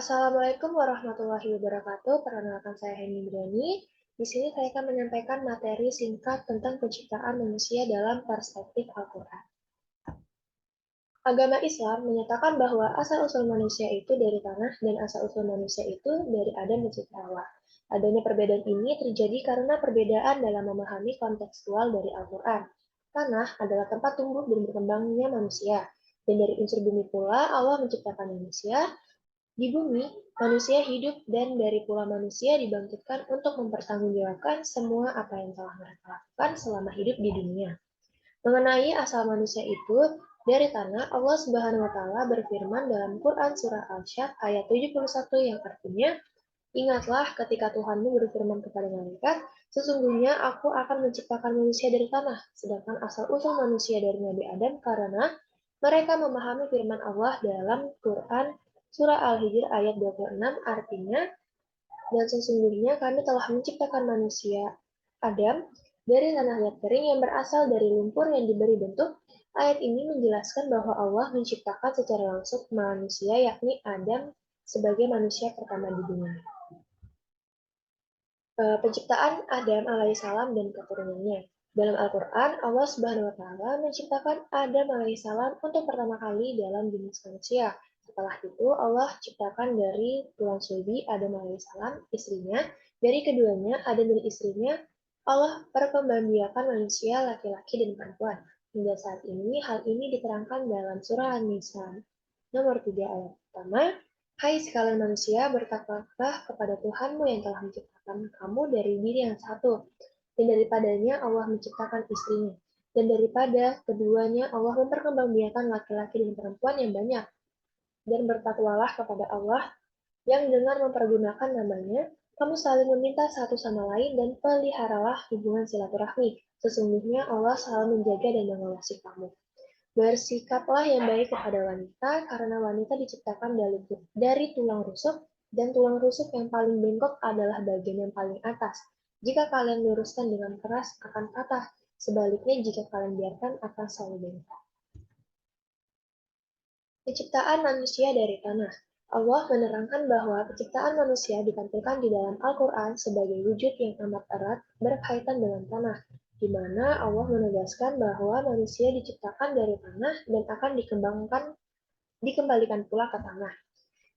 Assalamualaikum warahmatullahi wabarakatuh. Perkenalkan saya Heni Indrani. Di sini saya akan menyampaikan materi singkat tentang penciptaan manusia dalam perspektif Al-Quran. Agama Islam menyatakan bahwa asal-usul manusia itu dari tanah dan asal-usul manusia itu dari Adam pencipta Hawa. Adanya perbedaan ini terjadi karena perbedaan dalam memahami kontekstual dari Al-Quran. Tanah adalah tempat tumbuh dan berkembangnya manusia, dan dari unsur bumi pula Allah menciptakan manusia. Di bumi, manusia hidup dan dari pula manusia dibangkitkan untuk mempertanggungjawabkan semua apa yang telah mereka lakukan selama hidup di dunia. Mengenai asal manusia itu, dari tanah Allah Subhanahu wa taala berfirman dalam Quran surah Al-Syadd ayat 71 yang artinya, "Ingatlah ketika Tuhanmu berfirman kepada malaikat, sesungguhnya aku akan menciptakan manusia dari tanah, sedangkan asal-usul manusia dari Nabi Adam karena mereka memahami firman Allah dalam Quran surah Al-Hijr ayat 26 artinya, dan sesungguhnya kami telah menciptakan manusia Adam dari tanah liat kering yang berasal dari lumpur yang diberi bentuk. Ayat ini menjelaskan bahwa Allah menciptakan secara langsung manusia yakni Adam sebagai manusia pertama di dunia. Penciptaan Adam alaihissalam dan keturunannya. Dalam Al-Quran, Allah Subhanahu wa Ta'ala menciptakan Adam alaihissalam untuk pertama kali dalam jenis manusia. Setelah itu, Allah ciptakan dari tulang sulbi Adam alaihissalam, istrinya. Dari keduanya, Adam dan istrinya, Allah perkembangbiakan manusia laki-laki dan perempuan. Hingga saat ini, hal ini diterangkan dalam surah An-Nisa nomor 3 ayat pertama. Hai sekalian manusia, bertakwalah kepada Tuhanmu yang telah menciptakan kamu dari diri yang satu, dan daripadanya Allah menciptakan istrinya, dan daripada keduanya Allah memperkembangbiakan laki-laki dan perempuan yang banyak, dan bertakwalah kepada Allah yang dengan mempergunakan namanya, kamu saling meminta satu sama lain dan peliharalah hubungan silaturahmi. Sesungguhnya Allah selalu menjaga dan mengawasi kamu. Bersikaplah yang baik kepada wanita, karena wanita diciptakan dari tulang rusuk, dan tulang rusuk yang paling bengkok adalah bagian yang paling atas. Jika kalian luruskan dengan keras, akan patah. Sebaliknya, jika kalian biarkan, akan selalu bengkok. Penciptaan manusia dari tanah. Allah menerangkan bahwa penciptaan manusia ditampilkan di dalam Al-Quran sebagai wujud yang amat erat berkaitan dengan tanah, di mana Allah menegaskan bahwa manusia diciptakan dari tanah dan akan dikembalikan pula ke tanah.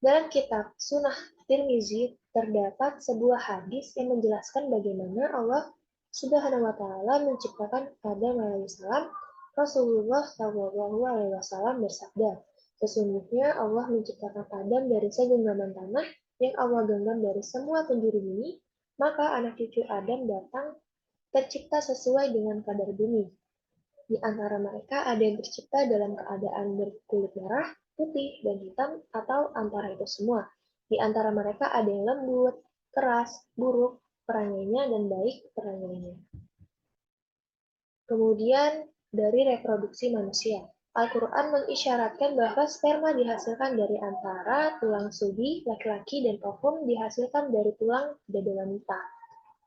Dalam kitab Sunnah Tirmizi terdapat sebuah hadis yang menjelaskan bagaimana Allah Subhanahu wa taala menciptakan Adam alaihissalam. Rasulullah Shallallahu alaihi wasallam bersabda, "Sesungguhnya Allah menciptakan Adam dari segenggaman tanah yang Allah genggam dari semua penjuru bumi, maka anak cucu Adam datang tercipta sesuai dengan kadar bumi. Di antara mereka ada yang tercipta dalam keadaan berkulit merah, putih, dan hitam, atau antara itu semua. Di antara mereka ada yang lembut, keras, buruk perangainya, dan baik perangainya." Kemudian dari reproduksi manusia. Al-Quran mengisyaratkan bahwa sperma dihasilkan dari antara tulang sulbi laki-laki dan ovum dihasilkan dari tulang dada wanita.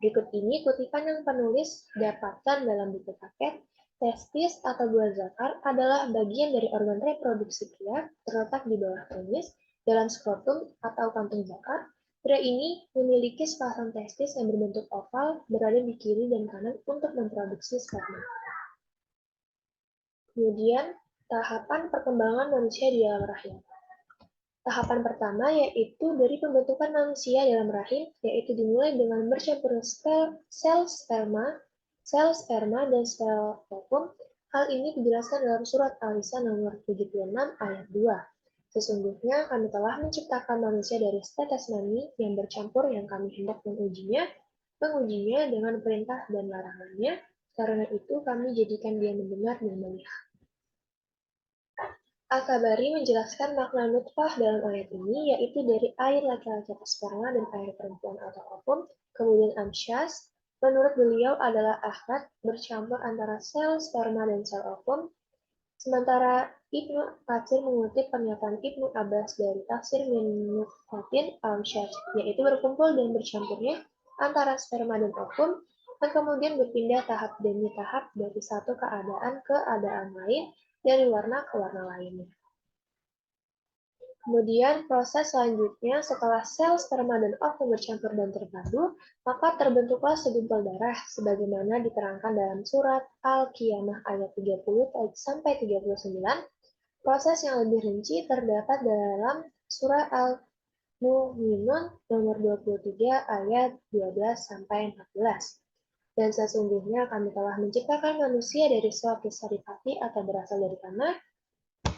Berikut ini kutipan yang penulis dapatkan dalam buku paket. Testis atau buah zakar adalah bagian dari organ reproduksi pria terletak di bawah penis dalam skrotum atau kantung zakar. Pria ini memiliki sepasang testis yang berbentuk oval berada di kiri dan kanan untuk memproduksi sperma. Kemudian, tahapan perkembangan manusia di dalam rahim. Tahapan pertama yaitu dari pembentukan manusia dalam rahim, yaitu dimulai dengan bercampurnya sel sperma dan sel ovum. Hal ini dijelaskan dalam surat Al-Nisa nomor 76 ayat 2. Sesungguhnya kami telah menciptakan manusia dari tetes mani yang bercampur yang kami hendak mengujinya dengan perintah dan larangannya. Karena itu kami jadikan dia mendengar dan melihat. Al-Tabari menjelaskan makna nutfah dalam ayat ini, yaitu dari air laki-laki atau sperma dan air perempuan atau ovum. Kemudian amsyas, menurut beliau adalah akhlak bercampur antara sel sperma dan sel ovum. Sementara Ibnu Katsir mengutip pernyataan Ibnu Abbas dari tafsir min nutfatin amsyas, yaitu berkumpul dan bercampurnya antara sperma dan ovum, dan kemudian berpindah tahap demi tahap dari satu keadaan ke keadaan lain, dari warna ke warna lainnya. Kemudian proses selanjutnya setelah sel sperma dan ovum bercampur dan terpadu, maka terbentuklah segumpal darah sebagaimana diterangkan dalam surat Al-Qiyamah ayat 30 sampai 39. Proses yang lebih rinci terdapat dalam surah Al-Mu'minun nomor 23 ayat 12 sampai 14. Dan sesungguhnya kami telah menciptakan manusia dari suatu saripati atau berasal dari tanah.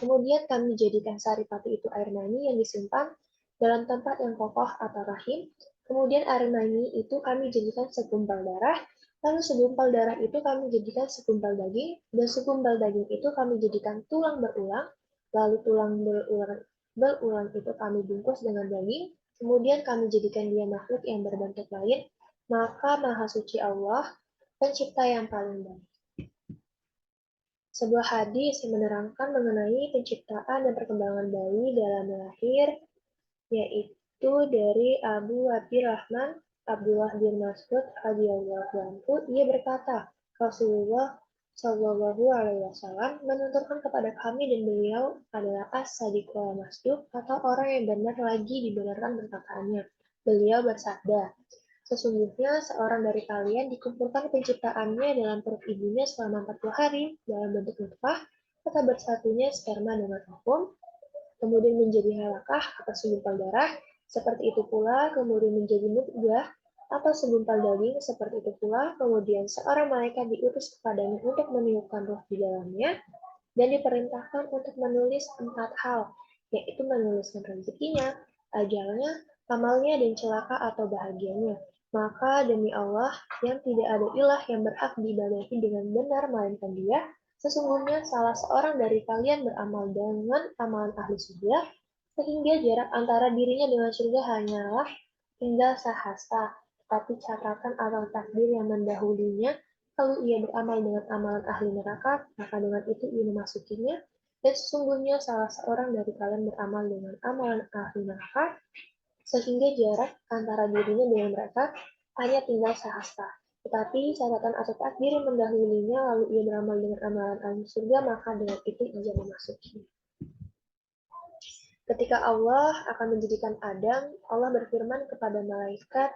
Kemudian kami jadikan saripati itu air mani yang disimpan dalam tempat yang kokoh atau rahim. Kemudian air mani itu kami jadikan segumpal darah. Lalu segumpal darah itu kami jadikan segumpal daging. Dan segumpal daging itu kami jadikan tulang berulang. Lalu tulang berulang itu kami bungkus dengan daging. Kemudian kami jadikan dia makhluk yang berbentuk lain. Maka Maha Suci Allah, pencipta yang paling baik. Sebuah hadis yang menerangkan mengenai penciptaan dan perkembangan bayi dalam lahir, yaitu dari Abu Abdurrahman Abdullah bin Mas'ud radhiyallahu anhu. Ia berkata, Rasulullah Shallallahu Alaihi Wasallam menuturkan kepada kami dan beliau adalah as-sadiqul masduq atau orang yang benar lagi dibenarkan perkataannya. Beliau bersabda, sesungguhnya seorang dari kalian dikumpulkan penciptaannya dalam perut ibunya selama 40 hari dalam bentuk nutfah, kata bersatunya sperma dengan ovum, kemudian menjadi halakah atau segumpal darah, seperti itu pula kemudian menjadi mudghah atau segumpal daging, seperti itu pula kemudian seorang malaikat diutus kepadanya untuk meniupkan roh di dalamnya dan diperintahkan untuk menulis 4 hal, yaitu menuliskan rezekinya, ajalnya, amalnya, dan celaka atau bahagianya. Maka demi Allah yang tidak ada ilah yang berhak diibadahi dengan benar melainkan Dia, sesungguhnya salah seorang dari kalian beramal dengan amalan ahli surga, sehingga jarak antara dirinya dengan surga hanyalah tinggal sehasta, tetapi catatan atau takdir yang mendahulunya, kalau ia beramal dengan amalan ahli neraka, maka dengan itu ia memasukinya, dan sesungguhnya salah seorang dari kalian beramal dengan amalan ahli neraka, sehingga jarak antara dirinya dengan mereka hanya tinggal sehasta. Tetapi catatan atau takdir yang mendahulunya, lalu ia beramal dengan amalan ahli surga, maka dengan itu ia memasuki. Ketika Allah akan menjadikan Adam, Allah berfirman kepada malaikat,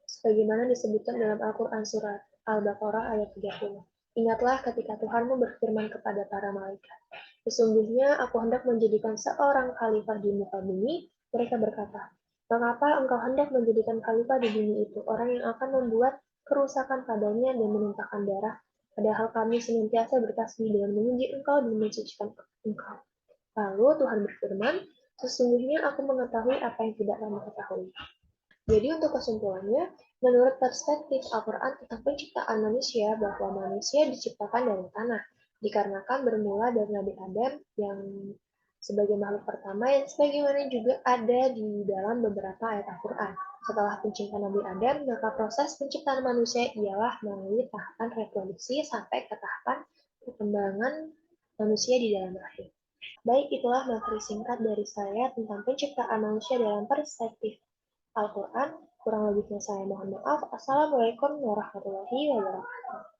sebagaimana disebutkan dalam Al-Quran surat Al-Baqarah ayat 30. Ingatlah ketika Tuhanmu berfirman kepada para malaikat, sesungguhnya aku hendak menjadikan seorang khalifah di muka bumi. Mereka berkata, mengapa engkau hendak menjadikan khalifah di bumi itu, orang yang akan membuat kerusakan padanya dan menumpahkan darah, padahal kami senantiasa bertasbih dengan memuji engkau dan mensucikan engkau. Lalu Tuhan berfirman, sesungguhnya aku mengetahui apa yang tidak kamu ketahui. Jadi untuk kesimpulannya, menurut perspektif Al-Quran tentang penciptaan manusia, bahwa manusia diciptakan dari tanah, dikarenakan bermula dari Nabi Adam yang sebagai makhluk pertama yang sebagaimana juga ada di dalam beberapa ayat Al-Quran. Setelah penciptaan Nabi Adam, maka proses penciptaan manusia ialah melalui tahapan reproduksi sampai ke tahapan perkembangan manusia di dalam rahim. Baik, itulah materi singkat dari saya tentang penciptaan manusia dalam perspektif Al-Quran. Kurang lebihnya saya mohon maaf. Assalamualaikum warahmatullahi wabarakatuh.